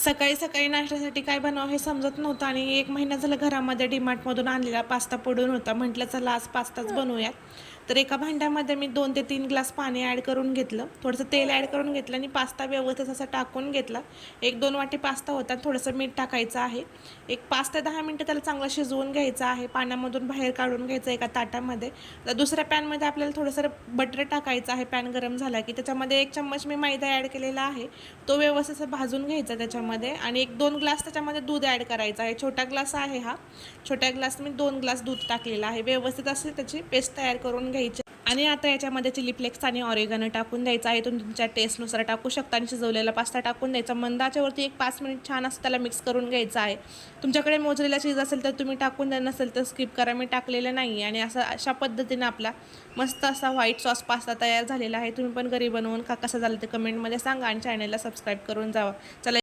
सकाळी सकाळी नाश्त्यासाठी काय बनावं हे समजत नव्हतं आणि 1 महिना झालं घरामध्ये डीमार्टमधून आणलेला पास्ता पडून होता. म्हटलं चला आज पास्ताच बनवूयात. तर एका भांड्यामध्ये मी 2 ते 3 ग्लास पाणी ॲड करून घेतलं. थोडंसं तेल ॲड करून घेतलं आणि पास्ता व्यवस्थित असा टाकून घेतला. 1-2 वाटी पास्ता होता. थोडंसं मीठ टाकायचं आहे. एक 5 ते 10 मिनिटं त्याला चांगलं शिजवून घ्यायचं आहे. पाण्यामधून बाहेर काढून घ्यायचं एका ताटामध्ये. तर दुसऱ्या पॅनमध्ये आपल्याला थोडंसं बटर टाकायचं आहे. पॅन गरम झाला की त्याच्यामध्ये 1 चम्मच मी मैदा ॲड केलेला आहे. तो व्यवस्थित असं भाजून घ्यायचा त्याच्यामध्ये आणि 1-2 ग्लास त्याच्यामध्ये दूध ॲड करायचं आहे. छोटा ग्लास आहे हा. छोट्या ग्लास मी 2 ग्लास दूध टाकलेलं आहे. व्यवस्थित असे त्याची पेस्ट तयार करून घ्यायची आणि आता याच्यामध्ये चिली फ्लेक्स आणि ऑरेगॅनो टाकून द्यायचा आहे. तुम्ही तुमच्या टेस्टनुसार टाकू शकता आणि शिजवलेला पास्ता टाकून द्यायचा. मंद आचेवरती 1-5 मिनिट छान असं त्याला मिक्स करून घ्यायचं आहे. तुमच्याकडे मोझरेला चीज असेल तर तुम्ही टाकून द्या, नसेल तर स्किप करा. मी टाकलेलं नाही आणि अशा पद्धतीने आपला मस्त असा व्हाईट सॉस पास्ता तयार झालेला आहे. तुम्ही पण घरी बनवून कसा झाला ते कमेंटमध्ये सांगा आणि चॅनलला सबस्क्राईब करून जावा. चला